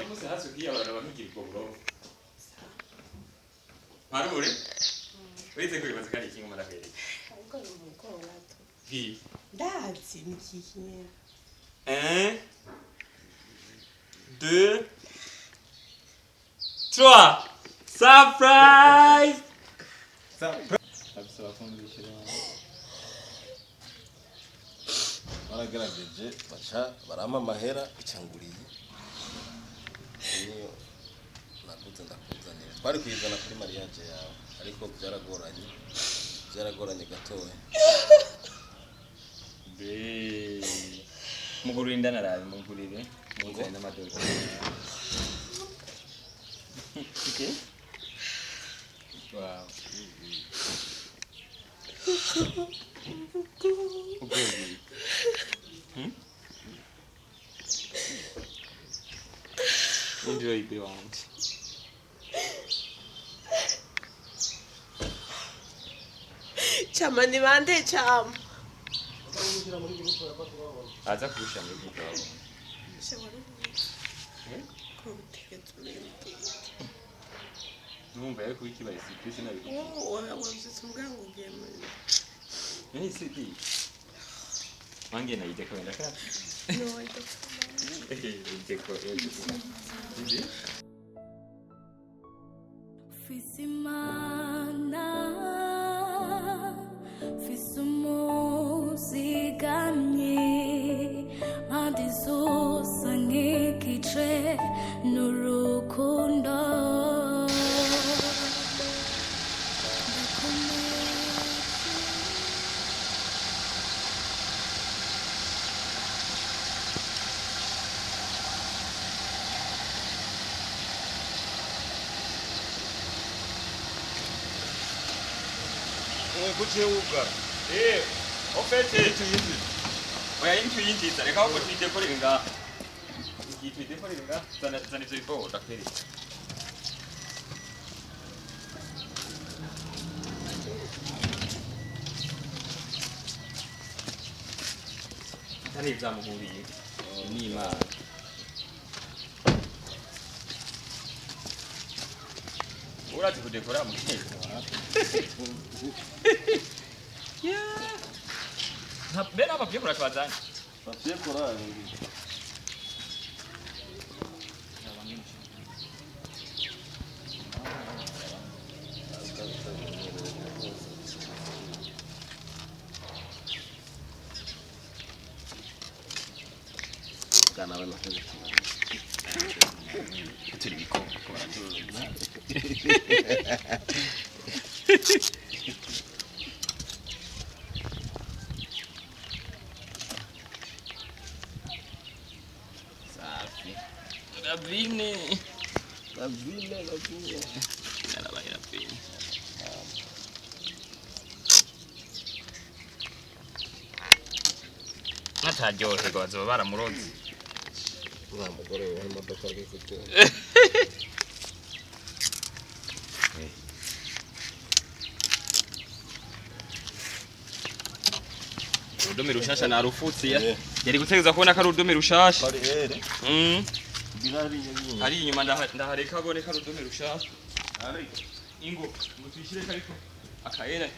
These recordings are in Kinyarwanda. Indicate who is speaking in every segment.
Speaker 1: musi hasi ukiyabara bakigira ubwo burobo marure wize kwibaza kandi ikintu marakweri
Speaker 2: ariko ni umugoroba tu
Speaker 1: hi
Speaker 2: ndazi ni kikiye
Speaker 1: 1 2 3 surprise abisaba kumvishira
Speaker 3: baragerageje baca barama amahera icanguriye niyo naguze ndakuzanira twari kwizana kuri mariage yawe ariko byaragoranye gatoya
Speaker 1: be mugurira indana rabi mugurire mugurire n'amadolari okay wow okay enjoy the round
Speaker 2: chama ni bande chama
Speaker 1: aza kurusha muri grupo wabo numva yari kubikibaye surprise nabi
Speaker 2: wabyitsungango game
Speaker 1: ni city wange na ide kwenda ka
Speaker 2: no ide
Speaker 1: ko ide
Speaker 4: Fisimana Fisumuzigamye Andizosa ngikitre Nurukundo
Speaker 3: kucheuka
Speaker 1: ofete tuyindi oya into yindi tsare ka ko twite ko ringa twite ko ringa zana ivyo bifo dakweri tani vyamuhuriye ni imana urati kudekora mu kiko yeah bena papier kora twazana
Speaker 3: papier kora kana wala
Speaker 1: turi biko safi Lavine nataryohe bazoba baramuroze
Speaker 3: wa mugore wa imodoka ari kutu
Speaker 1: urudome rushasha narufutse yari gutegeza kubona ko ari urudome rushasha hari inyuma ndahareka aboneka urudome rushasha ingo mutishire kariko akaera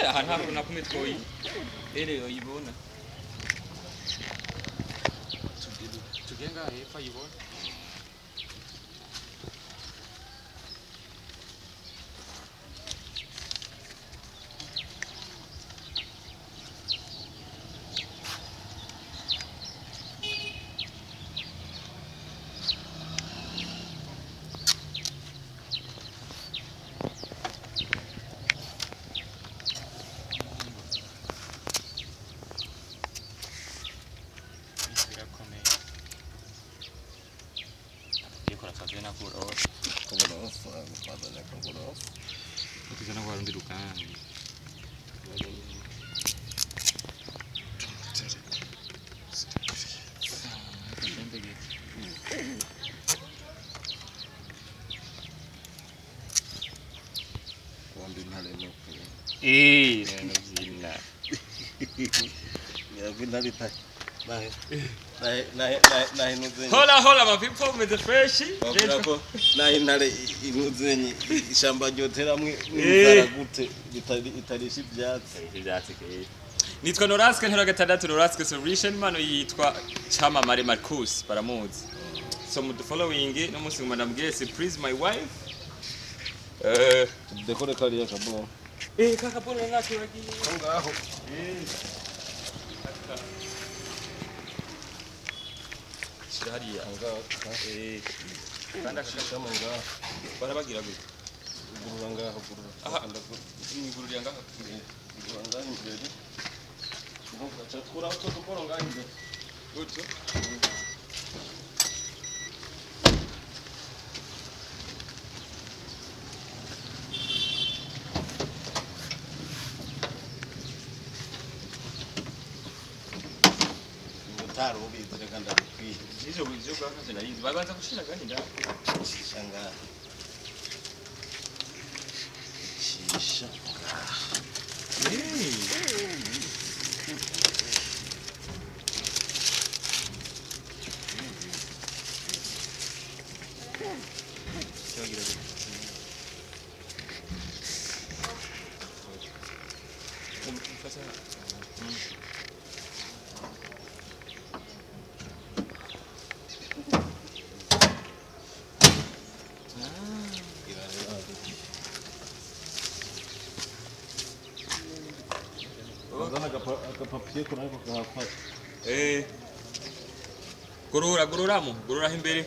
Speaker 1: aha ntabwo nakume twoyi yoyibona tugenga hepfo yibona Ukizana kwa rundi dukani. Neno zina.
Speaker 3: Ya vinalita nahe nuzenye
Speaker 1: hola my people with the fresh
Speaker 3: bavuga ko nahe ntare inuzenye ishamba ryoteramwe n'inzara gute itarisha ibyatsi
Speaker 1: nitwa Norasque Ntare VI Norasque Solution mano yitwa Chamamare Marcus baramuzi so mu following no musi ngumana surprise my wife
Speaker 3: dekore kariya kabona
Speaker 1: kakabona nakuragiye
Speaker 3: ngaho
Speaker 1: hariya
Speaker 3: ngaho
Speaker 1: kandi akashamo ngaho barabagira gute
Speaker 3: gurura ngaho gurura
Speaker 1: aha ngururira ngaho
Speaker 3: gurura ngaho imbere uvuga cyakura cyo gukora ngaho imbere
Speaker 1: gutyo
Speaker 3: taro ubizire kandi akwiye
Speaker 1: izo bwakaje narizi babanza gushira gahinda
Speaker 3: shanga shisha agapapiye kunako kahafata gurura imbere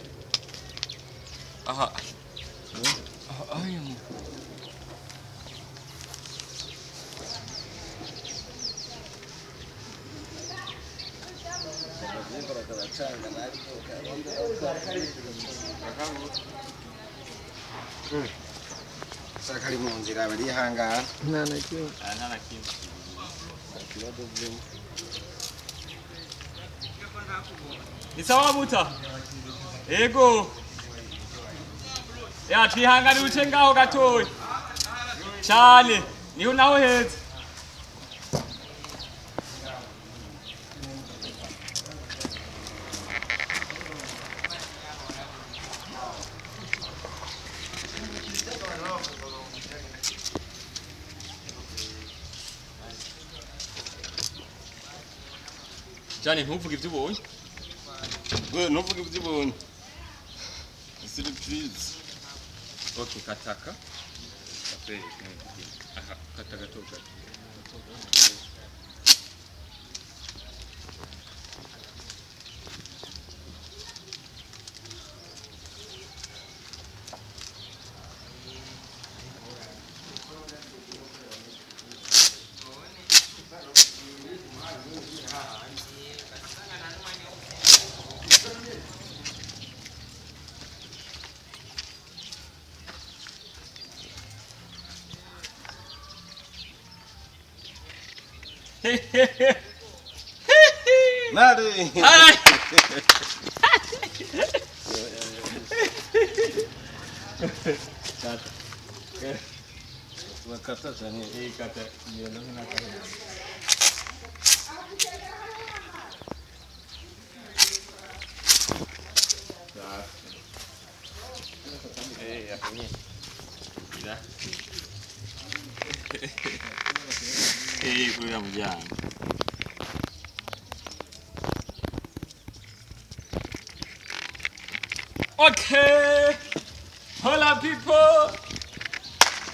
Speaker 1: aha ayo
Speaker 3: sakari mu nzira bari hangara
Speaker 2: nta na kimwe
Speaker 1: ni sawa buta ego ya twihangane uce ngaho gatoya cyane niho naho heza Jani ntuvuge ibyo ubonye
Speaker 3: we ntuvuge ibyo ubonye surprise
Speaker 1: okay kataka aha kataka toka
Speaker 3: Nari. Wakata cyane kata iyo naka.
Speaker 1: Akunye. Ira. Kurira mujyana. Okay. Hola people.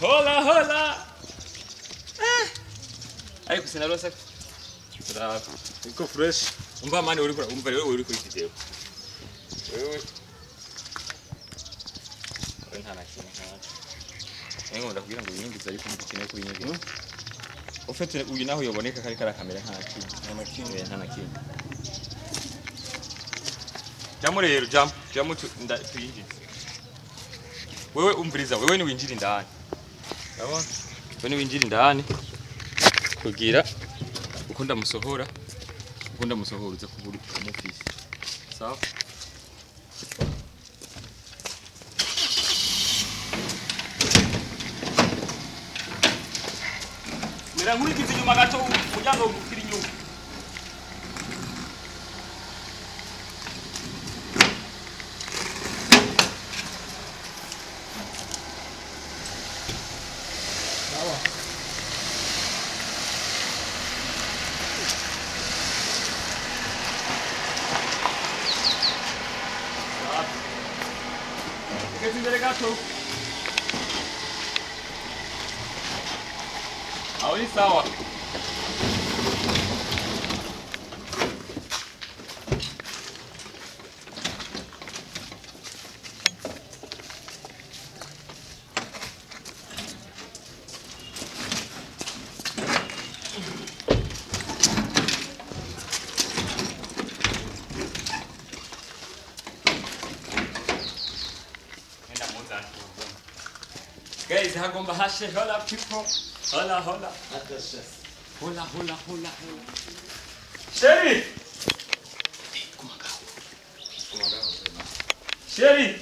Speaker 1: Hola. Ay kusinalosa. Bravo. Iko fresh. Umva mani uri kuri video. Wewe. Ntana kintu nkacho. Ngo ndakubwira ngo yingiza ariko mukeneye kubinyega. Ufite uyu naho yoboneka kari kamera nta kintu. Ntana kintu. Jamu rero jamu tuyinjize. Wewe umviriza wewe ni winjira indani. Urabona? Wewe ni winjira indani. Kugira ukunda musohora uza kubura umufisi. Sawa? Mira nkurikiza inyuma gato kugira ngo gukira inyuma. Geze imbere gato. Aho ni sawa. Guys, hagomba hashe hola people. Hola hola. Hola hola hola hola. Sherry. Sherry. Sherry.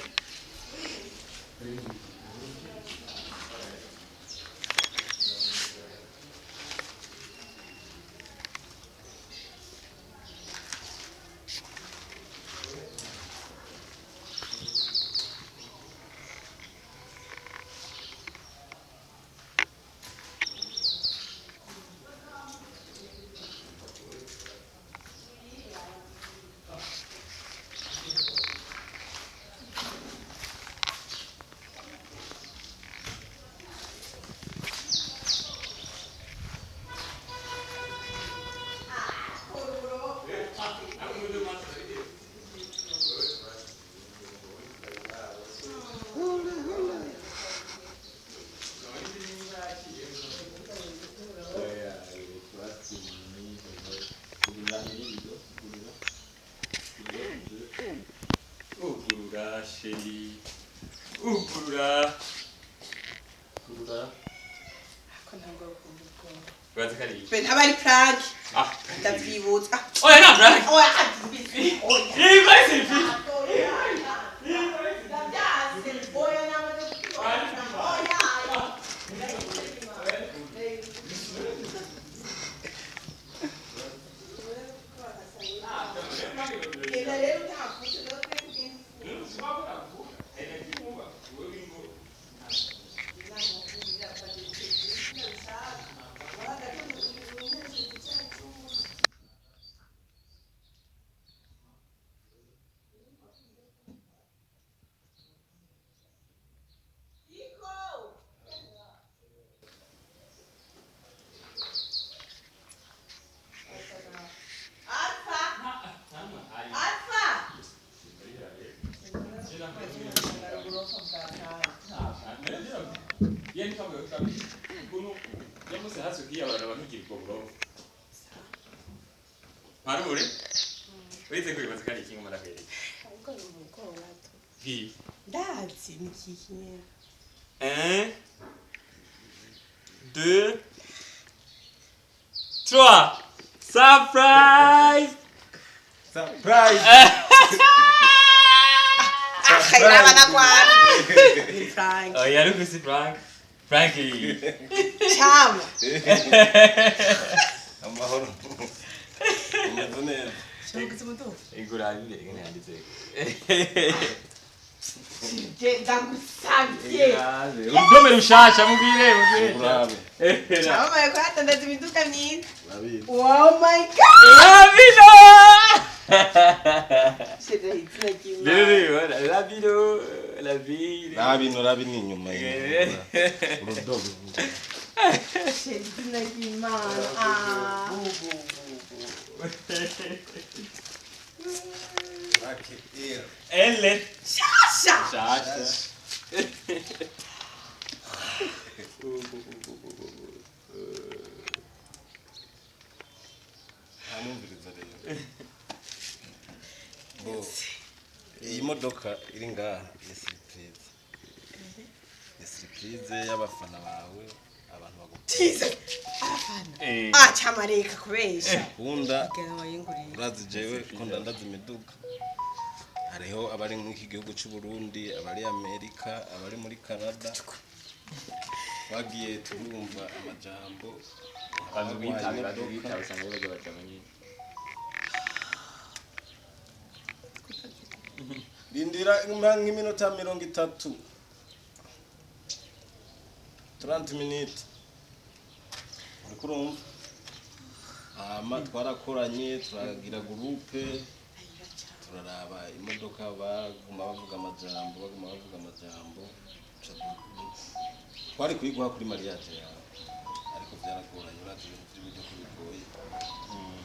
Speaker 1: Kurura. Urazi kari.
Speaker 2: Ben abari prank.
Speaker 1: Ah.
Speaker 2: Ndavyibutsa.
Speaker 1: Oya na prank.
Speaker 2: Oya.
Speaker 1: Oya selfie. Marure? Weze kuri bazikari kingo maraheri.
Speaker 2: Ariko ni mugora to.
Speaker 1: Hi.
Speaker 2: Ndazi nikikiye.
Speaker 1: 1 2 3 Surprise!
Speaker 3: Surprise!
Speaker 2: Khaira bana kwa. Prank.
Speaker 1: Oh, yari kusi prank. Frankie.
Speaker 2: Chama.
Speaker 3: Amahoro. Umeze
Speaker 2: Shogeze muto.
Speaker 1: Ingurabire ngene yanditse.
Speaker 2: Je ndagusavye.
Speaker 1: Urudome rushasha mubwire.
Speaker 3: Urabe.
Speaker 2: Chama yako atandaza ibiduka myinshi.
Speaker 3: Urabizi.
Speaker 2: Oh my god.
Speaker 1: Lavino!
Speaker 2: Shede hitira kimwe.
Speaker 1: Lele, Lavino, Lavino.
Speaker 3: Ravino inyuma ye. Urudobo.
Speaker 2: Shede kimana. Ah.
Speaker 1: Elle.
Speaker 2: Shasha.
Speaker 1: Shasha.
Speaker 3: Amumviriza rero. Bo. Iyi modoka iri ngaha ni surprise. Ni surprise y'abafana bawe, abantu bagutiza.
Speaker 2: Ah, chama reka kubesha.
Speaker 3: Kunda
Speaker 2: Gana wayinguriye.
Speaker 3: urazi jewe kunda ndazi imiduga. Hariho abari mu iki gihugu cy'u Burundi, abari Amerika, abari muri Canada. Bagiye turumva amajambo.
Speaker 1: Bazubita usanga baje bacamanye.
Speaker 3: Lindira nk'iminota 30. 30 minutes. Urumva? Twarakoranye turagira groupe turaraba imodoka baguma bavuga amajambo twari kuyiguha kuri mariage yawe ariko byaragoranye urazi ibintu by'uburyo ko bigoye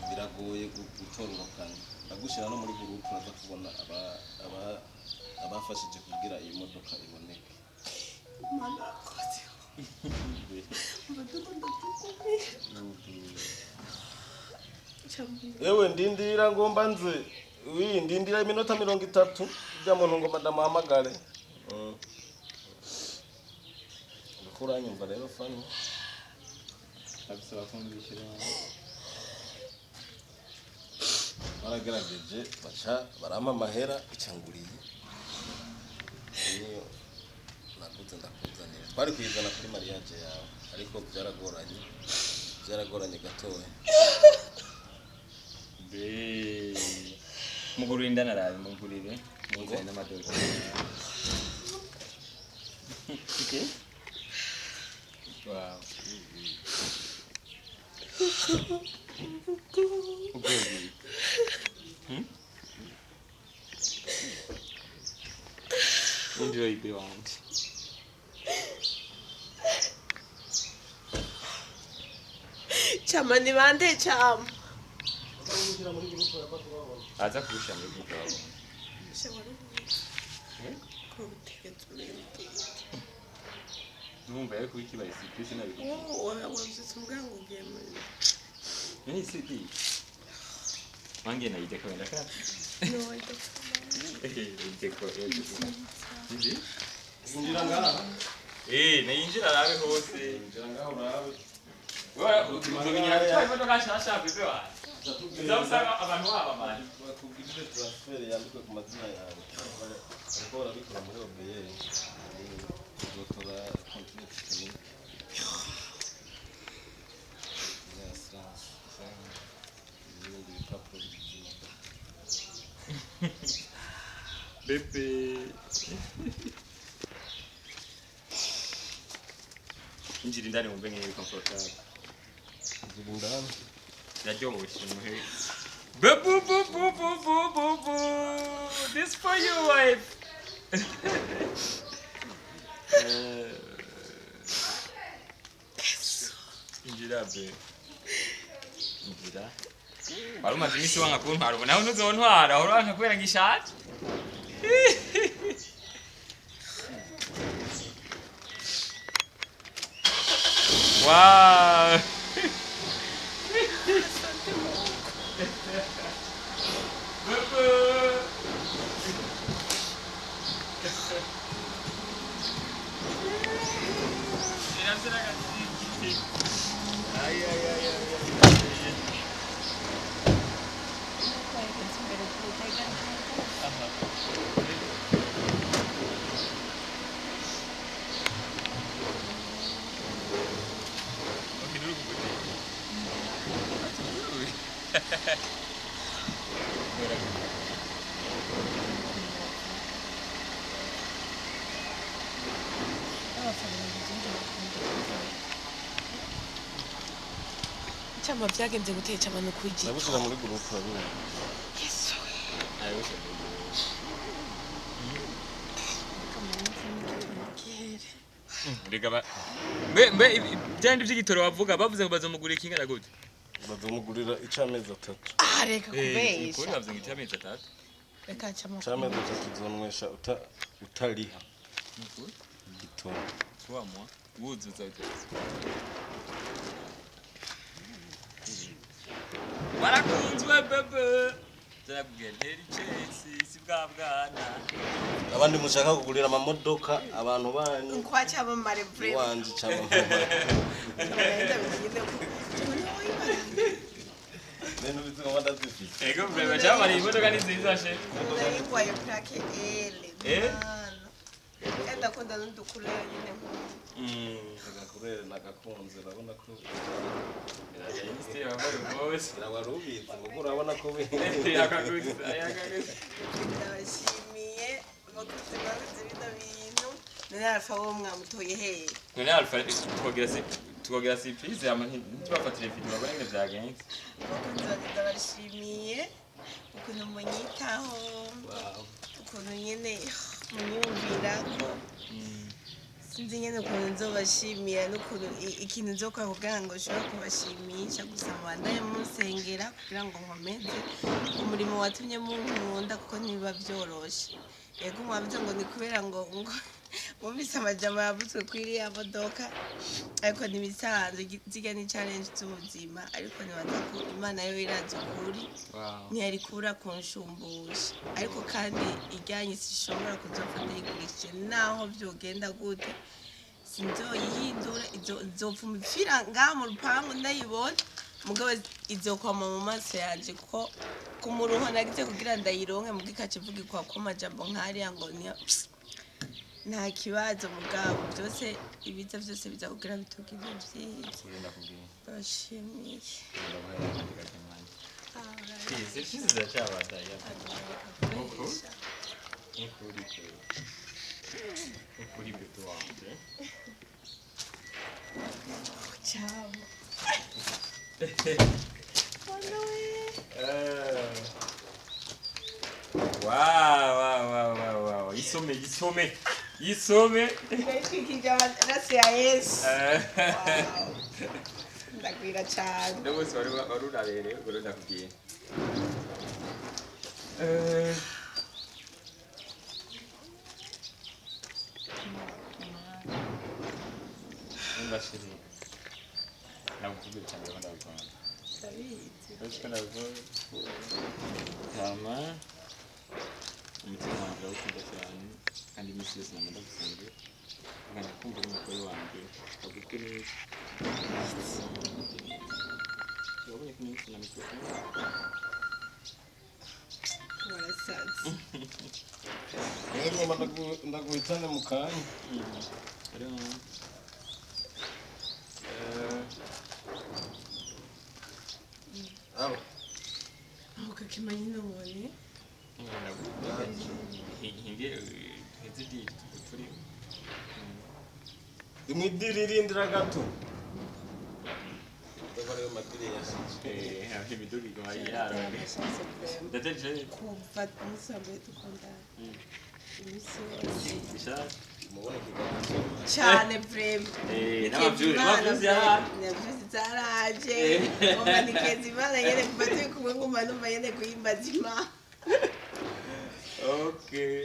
Speaker 3: biragoye gutororokana ndagushira no muri groupe uraza kubona abafashije kugira iyi modoka iboneke ewe ndindira ngomba nze ndindira iminota 30 bya muntu ngo madamuhamagare uranyumva rero Fanny abisaba kumvishira baragerageje baca barama amahera icanguriye iyo nakuze ndakuzanira twari kwizana kuri mariage yawe ariko byaragoranye gatoya
Speaker 1: mugurira indana rabi mugurire muzanye n'amadoka okay wow enjoy the round
Speaker 2: chama ni bande chama
Speaker 1: aza kurusha muri group yabo numva yari kubikibaye surprise nabiko ni CD wange na ide kwenda ka
Speaker 2: no ide
Speaker 1: ndi
Speaker 3: injira ngaha
Speaker 1: na injira rabe hose
Speaker 3: injira ngaha urabe
Speaker 1: wewe ukimenyera imodoka shasha bebe wa uzasanga abantu baba mali
Speaker 3: bakubwije transfer yandikwe ku mazina yawe ariko barabikora muri OBR dotora complete clinic
Speaker 1: bebe injira indani mu benye comfortable
Speaker 3: zibundana
Speaker 1: yaryoshye muhe bebu this for you wife injira be injira warumaze imisi wanga kuntwara ubu nawe ntuzontwara uranka kubera ngishaje wow
Speaker 2: chama vyagenze guteye chama no kuji
Speaker 3: ndagushira muri groupe urabona
Speaker 2: yesu
Speaker 1: ayoshe Rigaba byandi by'igitoro bavuga bavuze ngo bazomugurira kingana gute
Speaker 3: bazomugurira icamezi 3
Speaker 2: reka kubesha
Speaker 1: kuri bavuze ngo icamezi 3
Speaker 2: reka chama
Speaker 3: icamezi 3 zonwesha utariha igitoro
Speaker 1: twamwa wuzuza warakunzwe bebe zarabwentera icesi si bwa bwana
Speaker 3: abandi mushaka kugurira amamodoka abantu banyu
Speaker 2: kwa chama mare brave
Speaker 3: wanje cyangwa neno bizo ngomba ndazifite
Speaker 1: ego breve cyangwa ari imodoka ni nziza she
Speaker 2: kwa yo plake ele enda kunda ndukulera nyine
Speaker 3: agakurere nagakunze urabona ko
Speaker 1: Stay away boss
Speaker 3: warubize ngo urabona ko
Speaker 1: yakaguze
Speaker 2: ndabashimiye bakuze babize bino bintu none alfa wo mwamutoye he
Speaker 1: none alfa tukogira surprise ama ntibafatire video babone byagenze
Speaker 2: bakuze ndabashimiye ukuntu munyitaho ukuntu nyene munyumvirako sinzi nyene ukuntu nzobashimira n'ukuntu ikintu nzokora kugira ngo nshobore kubashimisha gusa mubandanye munsengera kugira ngo nkomeze umurimo watumye munkunda kuko ntibiba vyoroshe yego mwavuze ngo ni kubera ngo mwumvise amajambo yavuzwe kuri iriya modoka ariko ntibisanzwe zirya ni challenge z'ubuzima ariko nibaza ko imana yo irazi ukuri ntiyari kubura kunshumbusha ariko kandi ijyanye sishobora kuzofata yigurishije naho vyogenda gute sinzoyihindura izopfa umupfira ngaha mu rupangu ndayibona mugabo izokwama mu maso yanje ko ku muruho nagize kugira ndayironke mugikace vugikwa ko amajambo nk'ariya ngo nta kibazo mugabo byose ibiza byose biza kugira bituga ibyo vyiza bashimiye
Speaker 1: Sikiza cyabada ya ukuri bitu wanje
Speaker 2: ciao
Speaker 1: wow Isome
Speaker 2: ndayikikije amarasi ya Yesu ndakwira cyane
Speaker 1: ndabose wari urabereye ubwo ndakubwiye ndashimye nakubwiye cyane ndabikora ndabizi ndabizi tama umutima wanjye urakunda cyane kandi iminsi yose namanda gusenga nkajya kumva n'umugore wanjye agubwe neza urabona ko n'iminsi na mikrofone
Speaker 2: warasaze
Speaker 3: rero ndaguhitane mu kanya abo
Speaker 2: aho kakimanyi none
Speaker 3: imwidiririndira gato ndabara yo madire yashije
Speaker 1: imiduga igoma yarone ndateje
Speaker 2: kuva musambe tukunda imisi yose
Speaker 1: bishaka
Speaker 3: mubona kiganza
Speaker 2: cyane vrem
Speaker 1: n'abavyuzi
Speaker 2: zaraje umanikeza imana nyene kuva turi kumwe nguma numva nyene kuyimbaza imana
Speaker 1: okay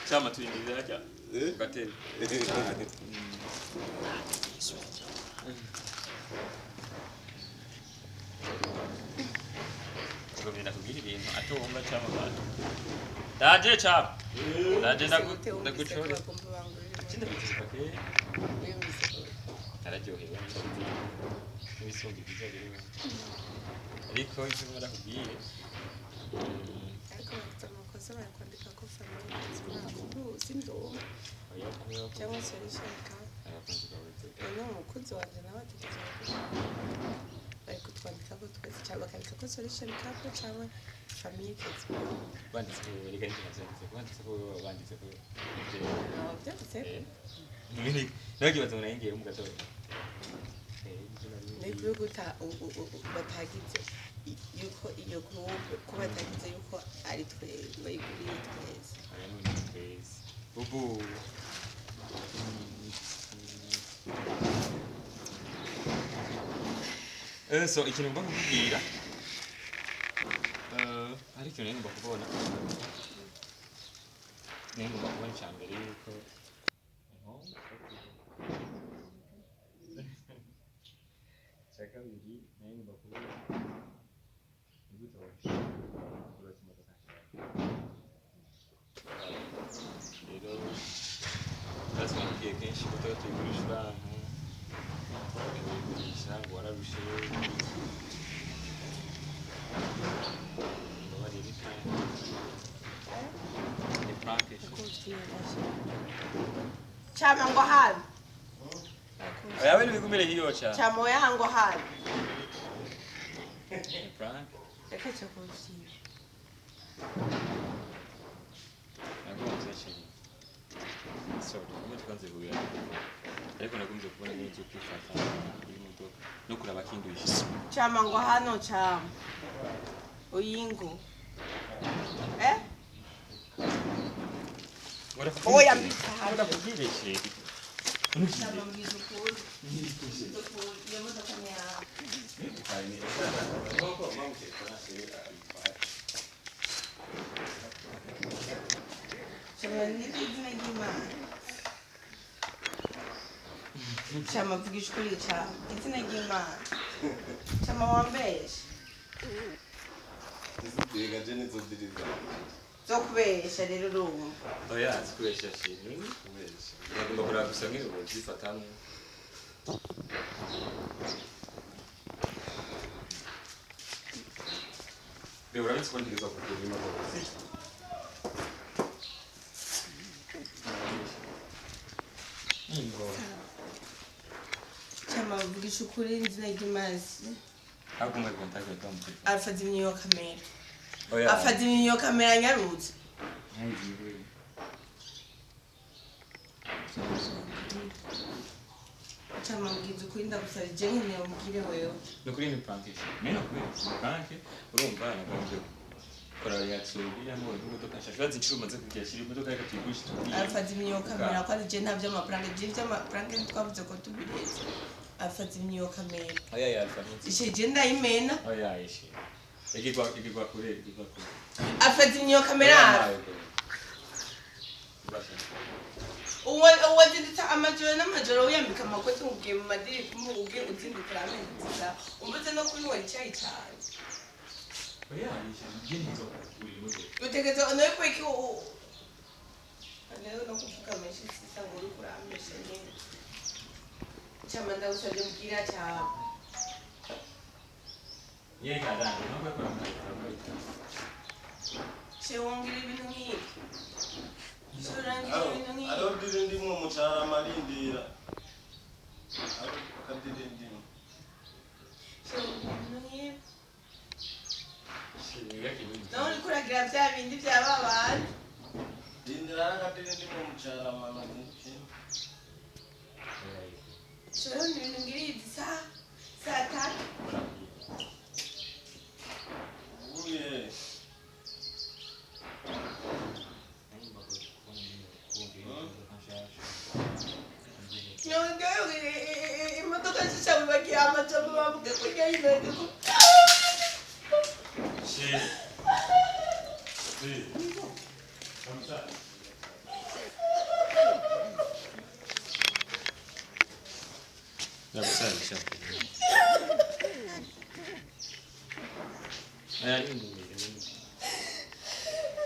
Speaker 1: chama tuingiza acha gateri Gomina kubiri ibintu atumva chama bana daje chama daje ndaguchora kinda bitipake araryohewe n'ibisundi byiza rero ariko icyo barakubwiye
Speaker 2: ariko bafite amakosa barakwandika ko famille uruzi ndumva cyangwa se rishaka no umukozi wanjye nawe atekereza bari kutwandika ko twese cyangwa bakandika ko solution couple cyangwa famille kids
Speaker 1: banditse ko reka banditse ko
Speaker 2: byanditse
Speaker 1: nagibaza ngo nayingiye mu gatondo
Speaker 2: nibyo guta batagize yuko iyo groupe ko batagize yuko ari twe bayiguriye twese
Speaker 1: bubu so ikintu ngomba kukubwira hari ikintu ngomba kubona ngomba kubona icya mbere yuko icya kabiri ngomba kubona imbuto uretse imodoka rero bazamubwiye kenshi ko tuba tuyigurisha abantu bakabigurisha ngo wararushe ngo barebe ni pranke
Speaker 2: chama ngo hano
Speaker 1: yawe nibigumire hiyo cha
Speaker 2: chamo yango hano
Speaker 1: ni pranke
Speaker 2: reka cyo kushima
Speaker 1: nagonze shiri so kumwe twanze kuya ariko nakumze kubona n'icyo kwifata imodoka no kuraba kindwisha
Speaker 2: chama ngo hano chama uyingo oya mbitahari
Speaker 1: urafugireke
Speaker 2: chama mbizukuru iyo modoka ni yawe chama n'izina ry'Imana chama vugisha ukuri chama izina ry'Imana chama wambeshe
Speaker 3: Izibwega je nizodiriza
Speaker 2: zo kubesha rero urumva
Speaker 1: oya zikubesha shini kubesha bagomba kuraba gusa nk'iro zifatamwe Beo urabitse ko ndigeza kugura imodoka
Speaker 2: chama vugisha ukuri izina ry'Imana
Speaker 1: agomba kontakte tombe
Speaker 2: afata imyiyo kamera
Speaker 1: oya
Speaker 2: afata imyiyo kamera nyarutse
Speaker 1: ngiwe
Speaker 2: chama mbwiza ukuri ndagusaba je nkeneye umubwire wewe
Speaker 1: nukuri ni prankisha mena kubera pranke urumva nagombe kora reaction ya mo imodoka nshashwa zicuru maze kubyashira imodoka reka tuyigushe tugiye
Speaker 2: afata imyiyo kamera ko ari je nta by'amapranke je by'amapranke twavuze ko tubiretse afata imyiyo kamera
Speaker 1: oya ya alfa
Speaker 2: ishe je ndayimena
Speaker 1: oya ishe igigwa kure
Speaker 2: afata imyiyo kamera uwa dita amajoro n'amajoro uyambika amakoti ubwiye mu madiri ubwiye uzindukira ameza umbuze no kunywa icyayi cyane
Speaker 1: oya ishe ngenizo uri muzo
Speaker 2: utegetse onoye ko iki rero no kuvuga menshi sisa ngo uri kurambesha nyine chama ndagusabye mbwira cyane
Speaker 1: yeye kadani no kwa
Speaker 2: she wongira ibintu nk'ibi surangira ibintu nk'ibi
Speaker 3: aro dirindimwe mucara marindira aro kadirindimwe
Speaker 2: she wongira ibintu nk'ibi
Speaker 1: yake ni
Speaker 2: nawe uri kuragira bya bindi byaba abantu
Speaker 3: dindira kadirindimwe mucara mama niki
Speaker 2: shoro ni ibintu ngirizi saa tatu
Speaker 3: uye
Speaker 2: imodoka zishawe bagiye amajambo bavuga ko yayimeze ko
Speaker 1: Nagusalisha.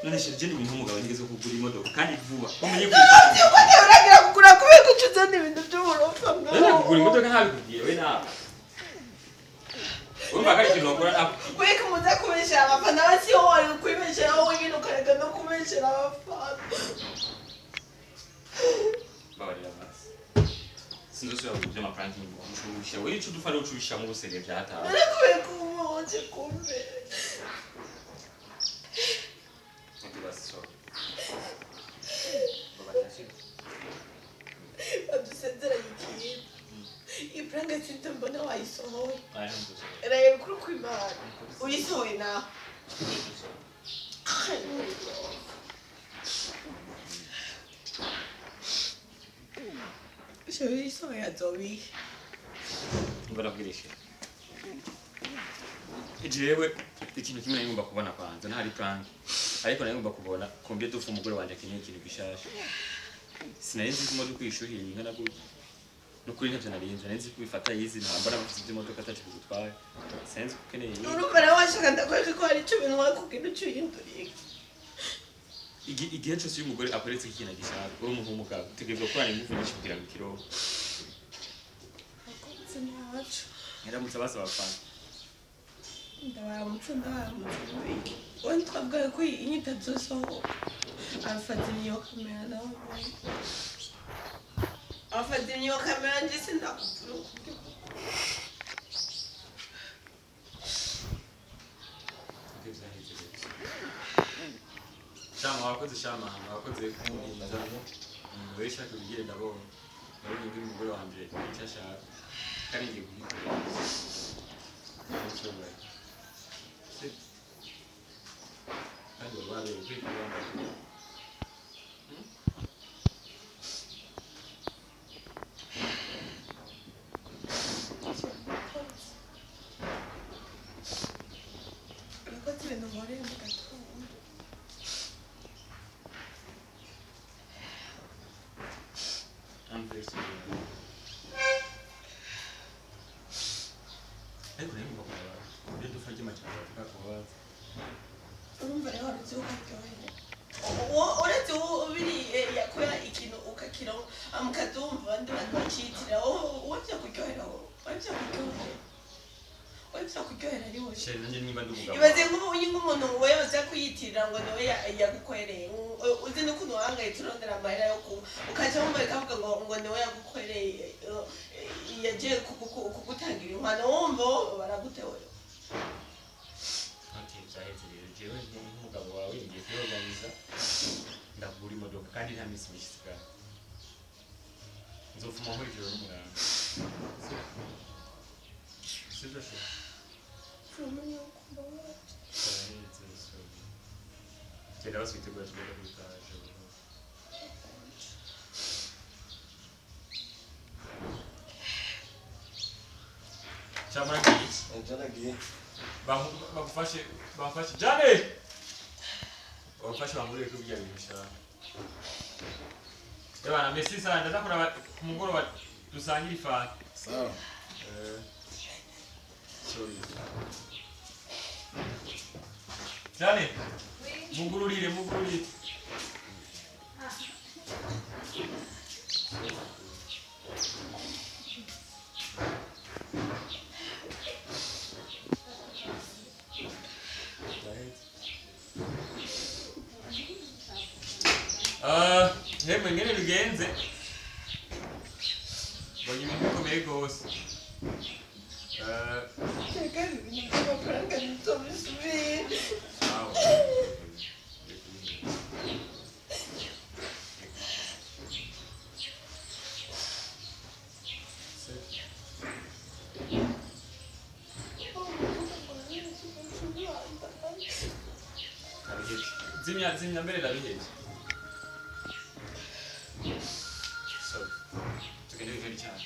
Speaker 1: None shirije ni umugabo nigeze kugura imodoka kandi vuba. Umenye
Speaker 2: ko uragira kugura kubera ko ucuza ibintu by'uburofa
Speaker 1: mwana. Kugura imodoka ntabikubwiye we nawe. Urumva kari kintu ngora nako.
Speaker 2: Kweka muza kubeshera abafana basi ho wari kwibeshera wowe nyine ukareka no kubeshera abafana.
Speaker 1: Babarira basi. Sinzo kujya amapranking ushusha we ico dufara ucusha mu busege byataha.
Speaker 2: Narakwiye kumoje kumbe. Abdusenzera yikiye. Ipranga sinto mbona wayisohoye. Era kuri kwimana. Uyisohoye na. Shobora isohoye azobi.
Speaker 1: Barabwirisha. Jewe ikintu kimwe ngomba kubona kwanza ntari prank. Ariko ngomba kubona kombe dufu umugore wanje kinye ikintu gishasha. Sinarinzi ko imodoka ishuhiye ingana gutya. Nukuri ntavyo narinzi narinzi kubifata yizi ntambara bafite imodoka atacu gutwara. Sense kukeneye.
Speaker 2: Urumva nawe washaka ndakwereka ko hari icyo bintu wakubwira ucyuhinduriye.
Speaker 1: Igihe cyose y'umugore akoretse ikintu gishaka uri umuntu w'umugabo utegerezwa gukorana ingufu nyinshi kugira ngo ikiroho.
Speaker 2: Akometse ntacu.
Speaker 1: Nyiramutse basaba fana.
Speaker 2: Ndabaramutse. Wowe twabwaye ko inyita zosohoka. Afata imyiyo kamera nawe. Afata imyiyo kamera njye sindakuvura.
Speaker 1: Shama wakoze shama wakoze kumwimbaza ngo wewe shaka bigire ndabona. Nawe ngi umugore wanje cyashaka. kari ngiye kubikora kandi wabaye kwikura ariko rero ngakora ibyo dufanye macana bakaba
Speaker 2: urumva rero uretse ukaryohera uretse ubiri yakora ikintu ukakira mukadumva abandi bantu bakitira wowe byakuryohera wowe byakuryohera ari wowe
Speaker 1: sheri nanjye niba ndi umugabo
Speaker 2: ibaze nk'umuntu wewe baza kuyitirira ngo niwe yagukoreye uzi n'ukuntu wahangayitse urondera amahera yo kuba ukaca wumva ikavuga ngo niwe yagukoreye yagiye kugutangira inkwano wumva wowe baragutewe
Speaker 1: byaheze rero jewe nk'umugabo wawe ngiye kuyorganiza ndagura imodoka kandi nta minsi myinshi isigaye nzofuma muri ijoro n'umuganga sibyo se genda baswitegura tugenda kubitaje cyamara
Speaker 3: Janagiye.
Speaker 1: bagufashe jane bagufashe bangurire ko bijya bishaka ebana merci sana ndakora ku mugoroba dusangira ifanta
Speaker 3: Sawa.
Speaker 1: sorry jane mugururire hemwe ngene bigenze mbonye ibintu bikomeye rwose zimya mbere ndabiheze tugende bigari cyane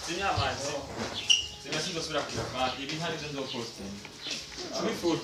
Speaker 1: zimya amazi zimya sinzosubira kugira ibi ntari zo nzopostinga abifura